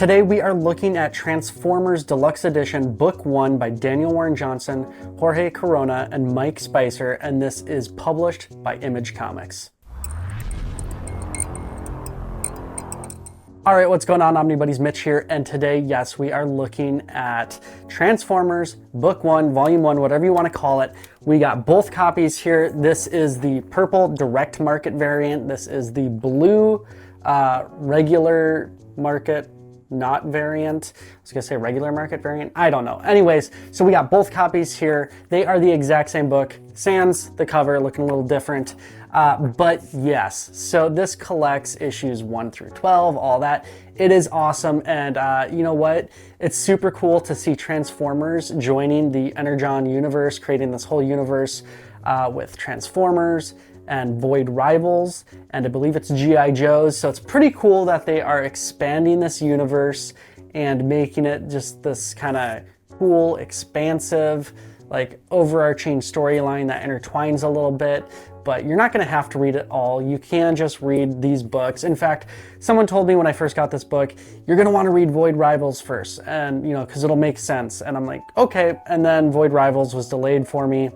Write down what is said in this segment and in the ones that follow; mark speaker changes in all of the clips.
Speaker 1: Today we are looking at Transformers Deluxe Edition Book 1 by Daniel Warren Johnson, Jorge Corona, and Mike Spicer, and this is published by Image Comics. All right, what's going on? Omnibuddies Mitch here, and today, yes, we are looking at Transformers Book 1, Volume 1, whatever you want to call it. We got both copies here. This is the purple direct market variant. This is the blue regular market not variant. I was gonna say regular market variant. I don't know. Anyways, so we got both copies here. They are the exact same book, sans the cover looking a little different. But yes, so this collects issues 1 through 12, all that. It is awesome, and you know what? It's super cool to see Transformers joining the Energon Universe, creating this whole universe with Transformers and Void Rivals, and I believe it's G.I. Joes. So it's pretty cool that they are expanding this universe and making it just this kind of cool, expansive, like overarching storyline that intertwines a little bit. But you're not going to have to read it all. You can just read these books. In fact, someone told me when I first got this book, you're going to want to read Void Rivals first, and you know, because it'll make sense. And I'm like, okay. And then Void Rivals was delayed for me,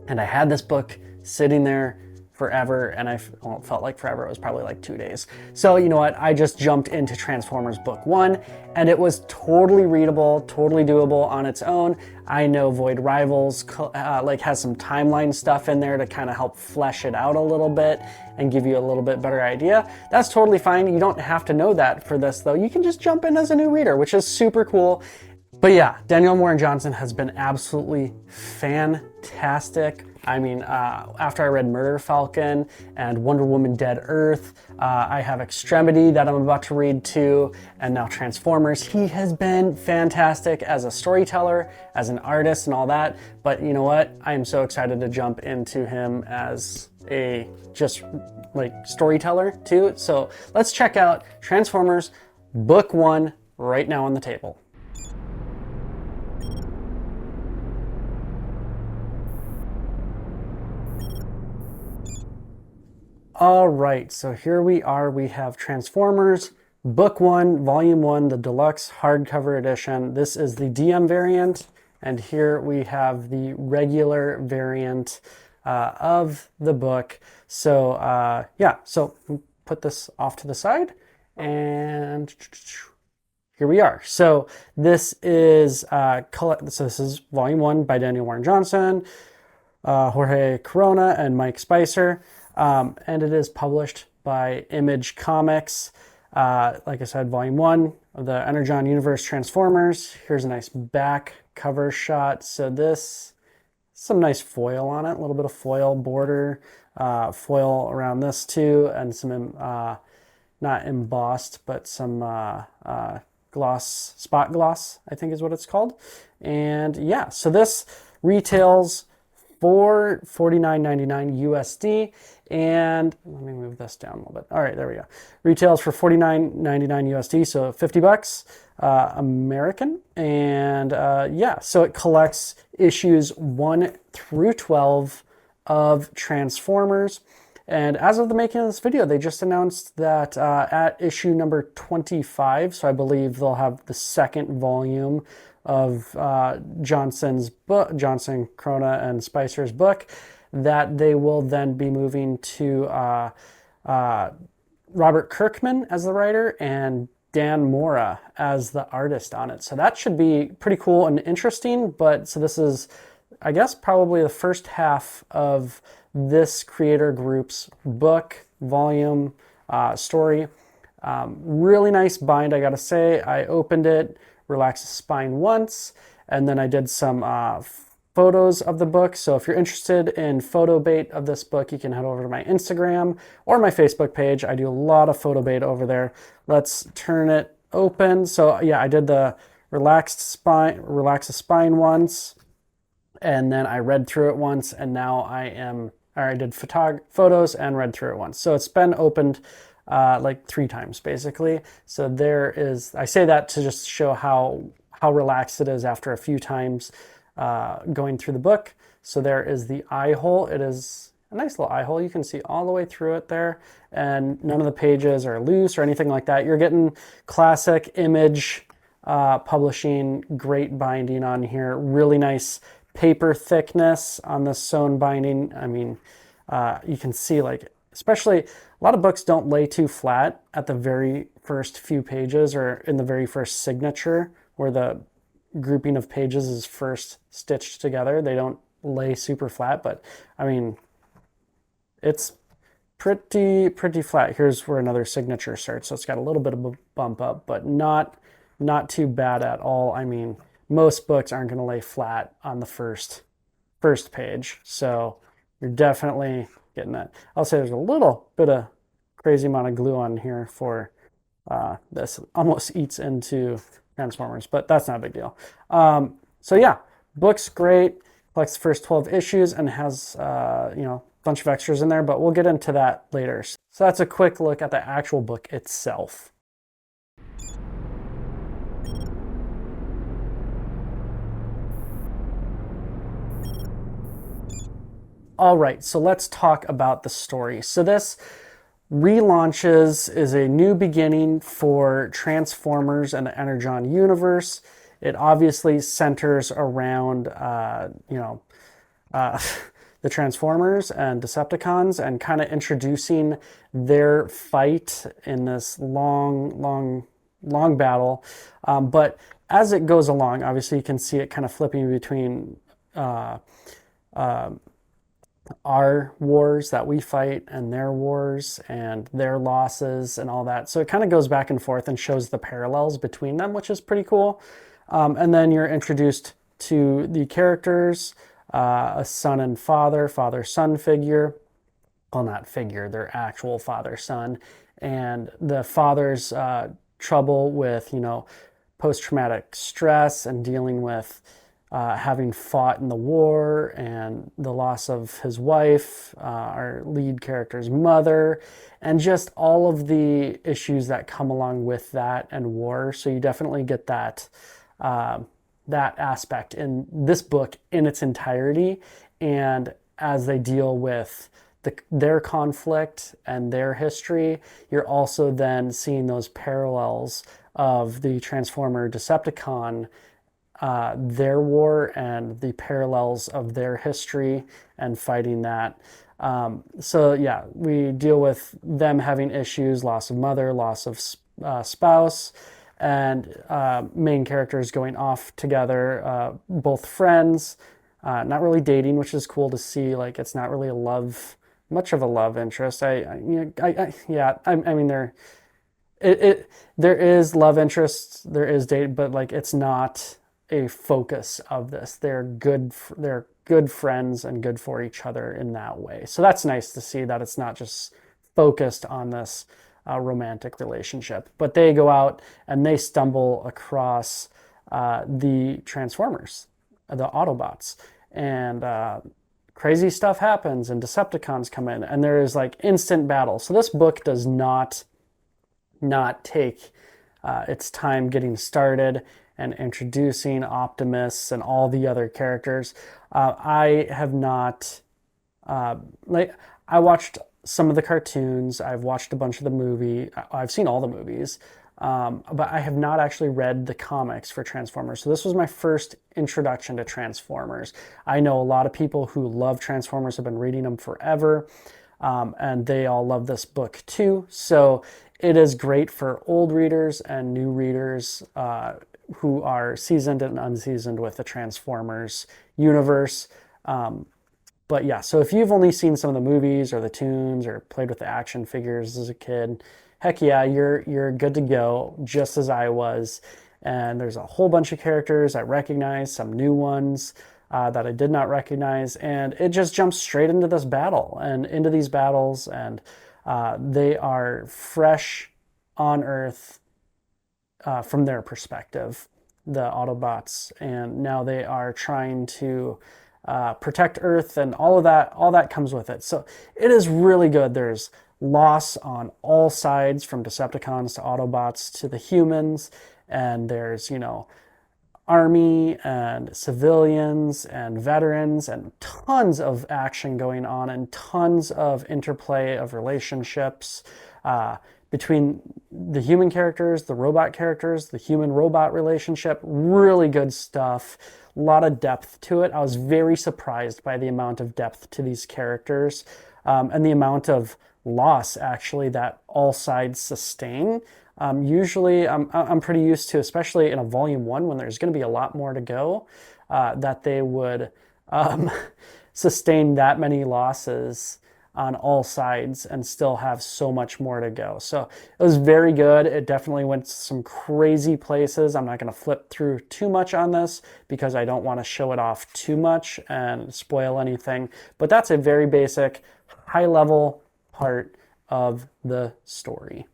Speaker 1: and I had this book sitting there forever, and it felt like forever. It was probably like 2 days. So you know what? I just jumped into Transformers Book 1, and it was totally readable, totally doable on its own. I know Void Rivals like has some timeline stuff in there to kind of help flesh it out a little bit and give you a little bit better idea. That's totally fine. You don't have to know that for this though. You can just jump in as a new reader, which is super cool. But yeah, Daniel Warren Johnson has been absolutely fantastic. I mean, after I read Murder Falcon and Wonder Woman Dead Earth, I have Extremity that I'm about to read too, and now Transformers. He has been fantastic as a storyteller, as an artist and all that, but you know what? I am so excited to jump into him as a just like storyteller too. So let's check out Transformers Book 1 right now on the table. All right, so here we are. We have Transformers Book 1, Volume 1, the Deluxe Hardcover Edition. This is the DM variant, and here we have the regular variant of the book. So yeah, so put this off to the side, and here we are. So this is this is Volume 1 by Daniel Warren Johnson, Jorge Corona, and Mike Spicer. And it is published by Image Comics. Like I said, Volume 1 of the Energon Universe Transformers. Here's a nice back cover shot. So this, some nice foil on it, a little bit of foil border, foil around this too, and some, not embossed, but some gloss, spot gloss, I think is what it's called. And yeah, so this retails for $49.99 USD, and let me move this down a little bit. All right, there we go. Retails for $49.99 USD, so 50 bucks American. And yeah, so it collects issues 1 through 12 of Transformers. And as of the making of this video, they just announced that at issue number 25, so I believe they'll have the second volume of Johnson's book, Johnson, Corona, and Spicer's book, that they will then be moving to Robert Kirkman as the writer and Dan Mora as the artist on it. So that should be pretty cool and interesting. But so this is, I guess, probably the first half of this creator group's book, volume, story. Really nice bind, I gotta say. I opened it, relaxed the spine once, and then I did some photos of the book. So if you're interested in photobait of this book, you can head over to my Instagram or my Facebook page. I do a lot of photobait over there. Let's turn it open. So yeah, I did the relax the spine once, and then I read through it once, and now I did photos and read through it once. So it's been opened like 3 times basically. So there is, I say that to just show how relaxed it is after a few times going through the book. So there is the eye hole. It is a nice little eye hole. You can see all the way through it there, and none of the pages are loose or anything like that. You're getting classic Image publishing, great binding on here, really nice paper thickness on the sewn binding. I mean, you can see, like, especially a lot of books don't lay too flat at the very first few pages or in the very first signature where the grouping of pages is first stitched together. They don't lay super flat, but I mean, it's pretty flat. Here's where another signature starts, so it's got a little bit of a bump up, but not too bad at all. I mean, most books aren't going to lay flat on the first page, so you're definitely getting that. I'll say there's a little bit of crazy amount of glue on here for this. Almost eats into Transformers, but that's not a big deal. So yeah, book's great. Collects the first 12 issues and has you know, a bunch of extras in there, but we'll get into that later. So that's a quick look at the actual book itself. All right, so let's talk about the story. So this relaunches is a new beginning for Transformers and the Energon Universe. It obviously centers around, you know, the Transformers and Decepticons and kind of introducing their fight in this long battle. But as it goes along, obviously you can see it kind of flipping between our wars that we fight and their wars and their losses and all that. So it kind of goes back and forth and shows the parallels between them, which is pretty cool. And then you're introduced to the characters, a son and father-son figure. Well, not figure, their actual father-son. And the father's trouble with, you know, post-traumatic stress and dealing with having fought in the war and the loss of his wife, our lead character's mother, and just all of the issues that come along with that and war. So you definitely get that that aspect in this book in its entirety. And as they deal with their conflict and their history, you're also then seeing those parallels of the Transformer Decepticon, their war and the parallels of their history and fighting that. So yeah, we deal with them having issues, loss of mother, loss of spouse, and main characters going off together, both friends, not really dating, which is cool to see. Like, it's not really much of a love interest. I mean, there is love interests, there is date, but like, it's not a focus of this. They're good friends and good for each other in that way. So that's nice to see that it's not just focused on this romantic relationship, but they go out and they stumble across the Transformers, the Autobots, and crazy stuff happens and Decepticons come in and there is like instant battle. So this book does not take its time getting started and introducing Optimus and all the other characters. I have not, I watched some of the cartoons, I've watched a bunch of the movie, I've seen all the movies, but I have not actually read the comics for Transformers. So this was my first introduction to Transformers. I know a lot of people who love Transformers have been reading them forever, and they all love this book too. So it is great for old readers and new readers who are seasoned and unseasoned with the Transformers universe. But yeah, so if you've only seen some of the movies or the tunes or played with the action figures as a kid, heck yeah, you're good to go, just as I was. And there's a whole bunch of characters I recognize, some new ones that I did not recognize, and it just jumps straight into this battle and into these battles, and they are fresh on Earth from their perspective, the Autobots, and now they are trying to protect Earth, and all that comes with it. So it is really good. There's loss on all sides, from Decepticons to Autobots to the humans, and there's, you know, army and civilians and veterans, and tons of action going on and tons of interplay of relationships between the human characters, the robot characters, the human robot relationship. Really good stuff. A lot of depth to it. I was very surprised by the amount of depth to these characters, and the amount of loss actually that all sides sustain. Usually I'm pretty used to, especially in a volume one when there's going to be a lot more to go, that they would um, sustain that many losses on all sides and still have so much more to go. So it was very good. It definitely went some crazy places. I'm not going to flip through too much on this because I don't want to show it off too much and spoil anything. But that's a very basic, high level part of the story.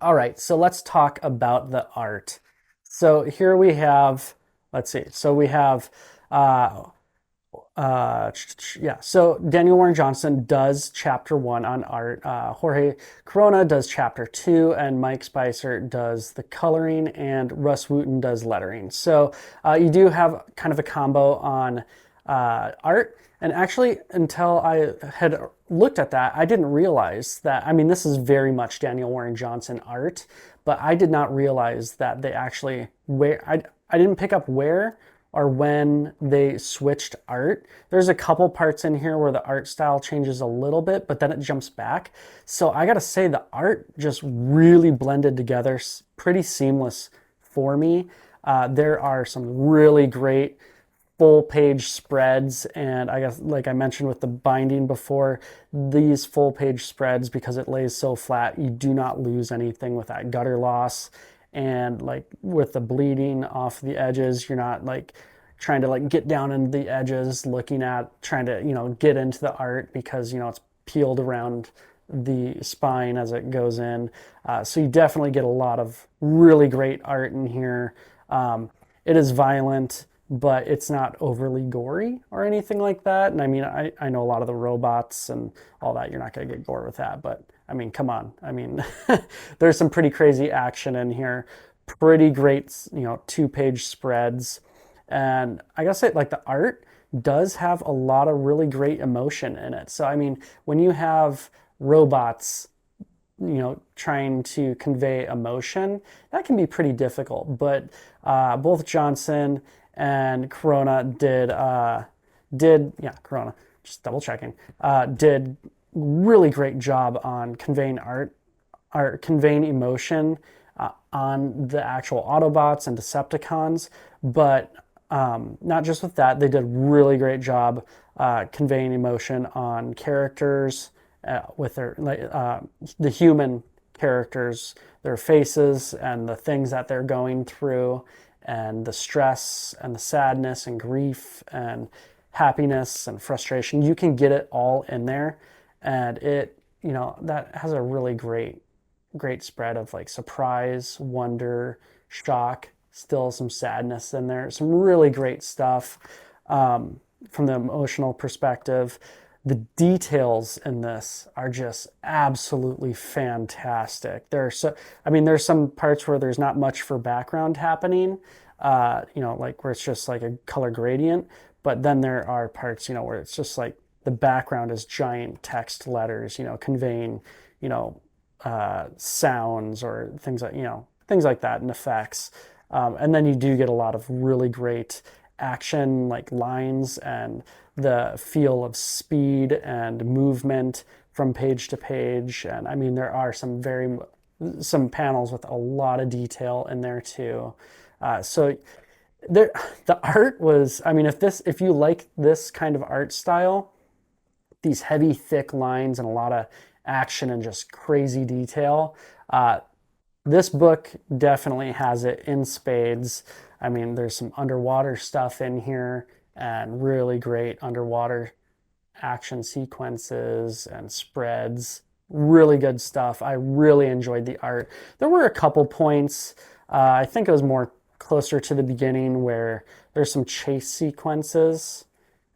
Speaker 1: All right, so let's talk about the art. So here we have, let's see, so we have, uh, yeah, so Daniel Warren Johnson does chapter one on art. Jorge Corona does chapter two, and Mike Spicer does the coloring, and Russ Wooten does lettering. So you do have kind of a combo on art. And actually, until I had looked at that, I didn't realize that. I mean, this is very much Daniel Warren Johnson art, but I did not realize that they actually I didn't pick up where or when they switched art. There's a couple parts in here where the art style changes a little bit, but then it jumps back. So I gotta say the art just really blended together, pretty seamless for me. There are some really great full page spreads, and I guess like I mentioned with the binding before, these full page spreads, because it lays so flat, you do not lose anything with that gutter loss. And like with the bleeding off the edges, you're not like trying to like get down into the edges looking at trying to get into the art, because it's peeled around the spine as it goes in. So you definitely get a lot of really great art in here. It is violent, but it's not overly gory or anything like that. And I mean, I know a lot of the robots and all that, you're not going to get gore with that, but I mean, come on. I mean, there's some pretty crazy action in here. Pretty great, 2-page spreads. And I gotta say, like, the art does have a lot of really great emotion in it. So, I mean, when you have robots, trying to convey emotion, that can be pretty difficult. But both Johnson and Corona Corona, just double checking, did really great job on conveying conveying emotion on the actual Autobots and Decepticons. But not just with that, they did a really great job conveying emotion on characters with the human characters, their faces and the things that they're going through, and the stress and the sadness and grief and happiness and frustration. You can get it all in there, and that has a really great spread of like surprise, wonder, shock, still some sadness in there. Some really great stuff from the emotional perspective. The details in this are just absolutely fantastic. There's some parts where there's not much for background happening, like where it's just like a color gradient. But then there are parts, where it's just like the background is giant text letters, conveying, sounds or things like that, and effects. And then you do get a lot of really great action, like lines, and the feel of speed and movement from page to page. And I mean, there are some panels with a lot of detail in there too. So the art was, I mean, if you like this kind of art style, these heavy, thick lines and a lot of action and just crazy detail, this book definitely has it in spades. I mean, there's some underwater stuff in here and really great underwater action sequences and spreads. Really good stuff. I really enjoyed the art. There were a couple points, I think it was more closer to the beginning, where there's some chase sequences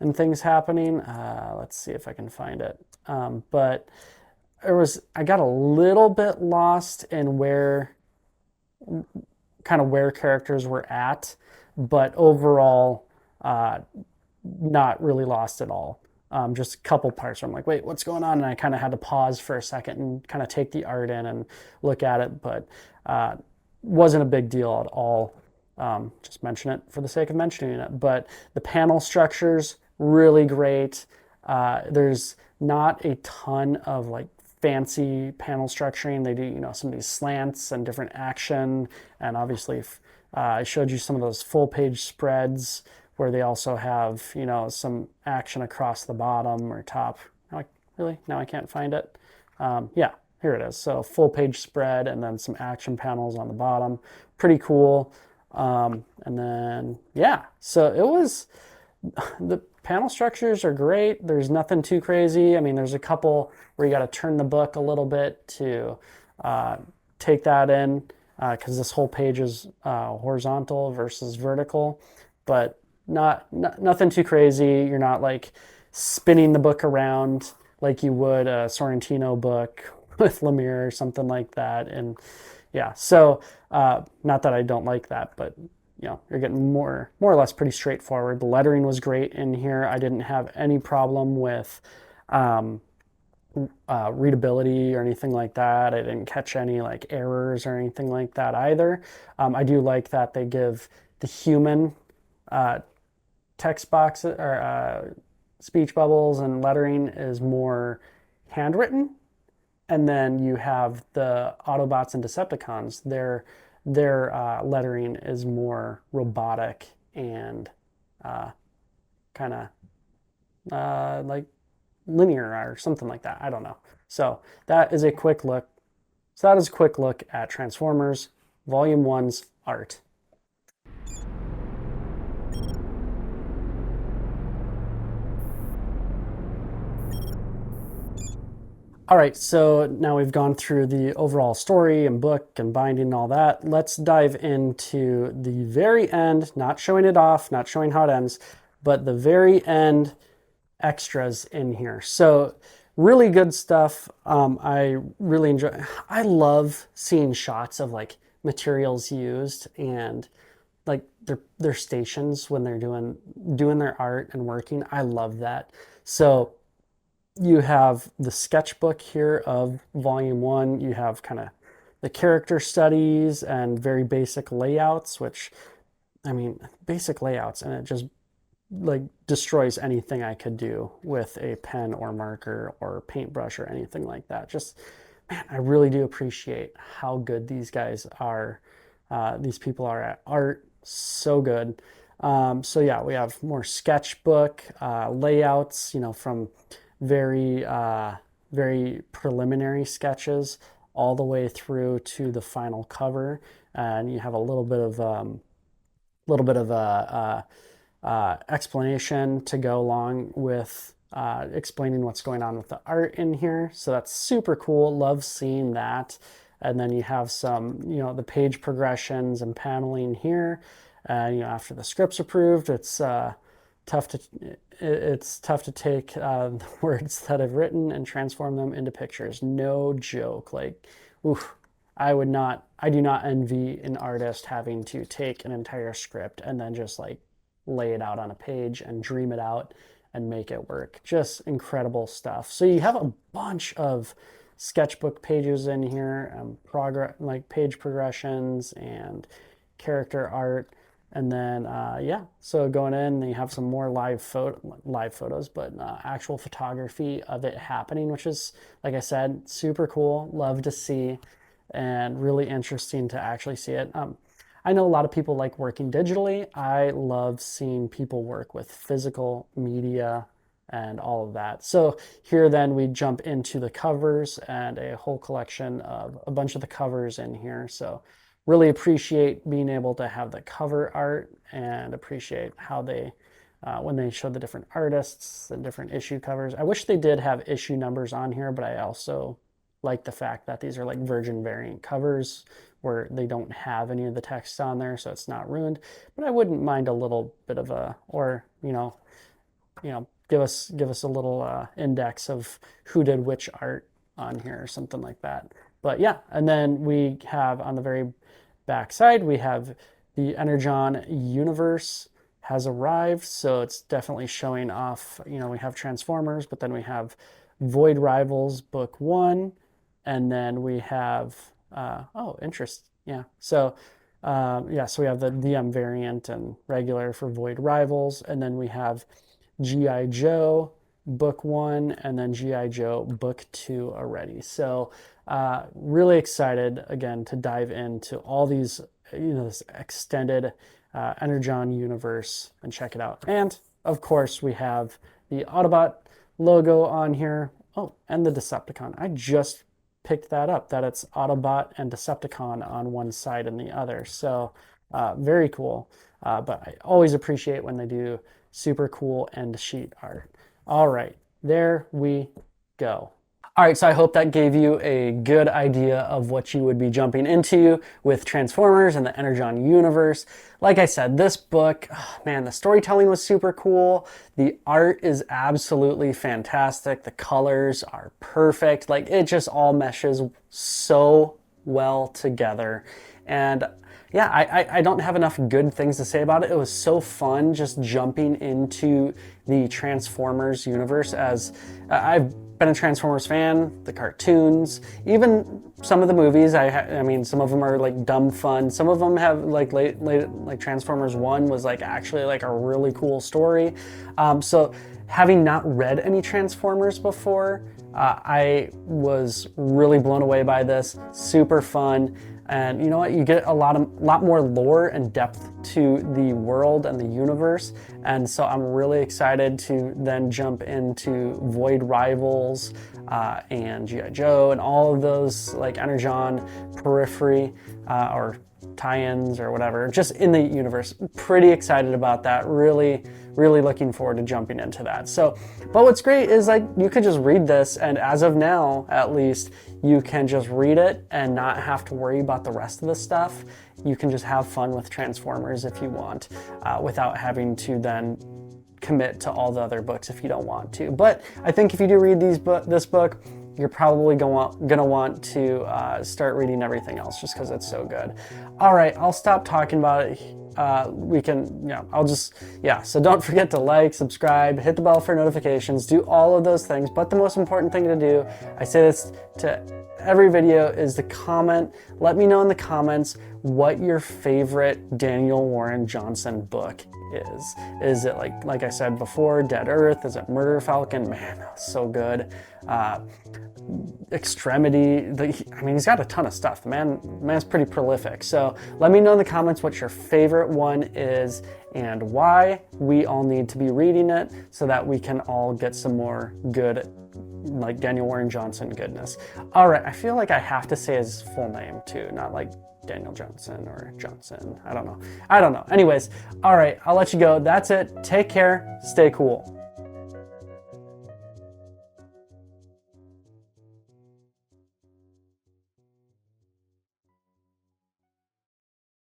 Speaker 1: and things happening. Let's see if I can find it. But I got a little bit lost in where characters were at, but overall, not really lost at all. Just a couple parts where I'm like, wait, what's going on? And I kind of had to pause for a second and kind of take the art in and look at it, but wasn't a big deal at all. Just mention it for the sake of mentioning it. But the panel structures, really great. There's not a ton of like fancy panel structuring. They do, some of these slants and different action. And obviously, I showed you some of those full page spreads where they also have, some action across the bottom or top. Really? Now I can't find it. Yeah, here it is. So full page spread and then some action panels on the bottom. Pretty cool. And then, yeah, so the panel structures are great. There's nothing too crazy. I mean, there's a couple where you got to turn the book a little bit to take that in because this whole page is horizontal versus vertical, but nothing too crazy. You're not like spinning the book around like you would a Sorrentino book with Lemire or something like that. And yeah, so not that I don't like that, but you're getting more or less pretty straightforward. The lettering was great in here. I didn't have any problem with readability or anything like that. I didn't catch any like errors or anything like that either. I do like that they give the human text box or speech bubbles and lettering is more handwritten, and then you have the Autobots and Decepticons. Their lettering is more robotic and kind of like linear or something like that. I don't know. So that is a quick look. So that is a quick look at Transformers Volume 1's art. All right, so now we've gone through the overall story and book and binding and all that. Let's dive into the very end, not showing it off, not showing how it ends, but the very end extras in here. So really good stuff. I really enjoy. I love seeing shots of like materials used and like their stations when they're doing their art and working. I love that. So you have the sketchbook here of Volume 1. You have kind of the character studies and very basic layouts, which, I mean, basic layouts, and it just like destroys anything I could do with a pen or marker or paintbrush or anything like that. Just, man, I really do appreciate how good these guys are. These people are at art. So good. So yeah, we have more sketchbook layouts, from very preliminary sketches all the way through to the final cover, and you have a little bit of explanation to go along with explaining what's going on with the art in here. So that's super cool. Love seeing that. And then you have some, the page progressions and paneling here. After the script's approved, it's tough to take the words that I've written and transform them into pictures. No joke. Like, oof, I do not envy an artist having to take an entire script and then just like lay it out on a page and dream it out and make it work. Just incredible stuff. So you have a bunch of sketchbook pages in here, page progressions and character art. And then, so going in, you have some more live photos, but actual photography of it happening, which is, like I said, super cool. Love to see and really interesting to actually see it. I know a lot of people like working digitally. I love seeing people work with physical media and all of that. So here then we jump into the covers and a whole collection of a bunch of the covers in here. So really appreciate being able to have the cover art and appreciate how they, when they show the different artists and different issue covers. I wish they did have issue numbers on here, but I also like the fact that these are like Virgin variant covers where they don't have any of the text on there, so it's not ruined. But I wouldn't mind a little bit of give us a little index of who did which art on here or something like that. But yeah, and then we have on the very back side, we have the Energon Universe has arrived. So it's definitely showing off, we have Transformers, but then we have Void Rivals Book 1, and then we have, interest. Yeah. So, so we have the DM variant and regular for Void Rivals, and then we have G.I. Joe Book 1 and then G.I. Joe Book 2 already. So really excited again to dive into all these, this extended Energon universe and check it out. And of course we have the Autobot logo on here. Oh, and the Decepticon. I just picked that up, that it's Autobot and Decepticon on one side and the other. So very cool. But I always appreciate when they do super cool end sheet art. All right, there we go. All right, so I hope that gave you a good idea of what you would be jumping into with Transformers and the Energon Universe. Like I said, this book, man, the storytelling was super cool. The art is absolutely fantastic. The colors are perfect. Like, it just all meshes so well together. And yeah, I don't have enough good things to say about it. It was so fun just jumping into the Transformers universe, as I've been a Transformers fan, the cartoons, even some of the movies. I mean, some of them are like dumb fun. Some of them have like like Transformers 1 was like actually like a really cool story. So having not read any Transformers before, I was really blown away by this. Super fun. And you know what? You get a lot more lore and depth to the world and the universe. And so I'm really excited to then jump into Void Rivals and G.I. Joe and all of those like Energon periphery or tie-ins or whatever, just in the universe. Pretty excited about that. Really looking forward to jumping into that. So, but what's great is like you could just read this, and as of now, at least, you can just read it and not have to worry about the rest of the stuff. You can just have fun with Transformers if you want, without having to then commit to all the other books if you don't want to. But I think if you do read this book, you're probably gonna want to start reading everything else just because it's so good. All right, I'll stop talking about it. So don't forget to like, subscribe, hit the bell for notifications, do all of those things. But the most important thing to do, I say this to every video, is to comment. Let me know in the comments what your favorite Daniel Warren Johnson book is. Is it like I said before, Dead Earth? Is it Murder Falcon? Man, that's so good. Extremity. He's got a ton of stuff. The man's pretty prolific. So let me know in the comments what your favorite one is and why. We all need to be reading it so that we can all get some more good, like Daniel Warren Johnson goodness. All right, I feel like I have to say his full name too, not like Daniel Johnson or Johnson. I don't know. Anyways, all right, I'll let you go. That's it. Take care. Stay cool.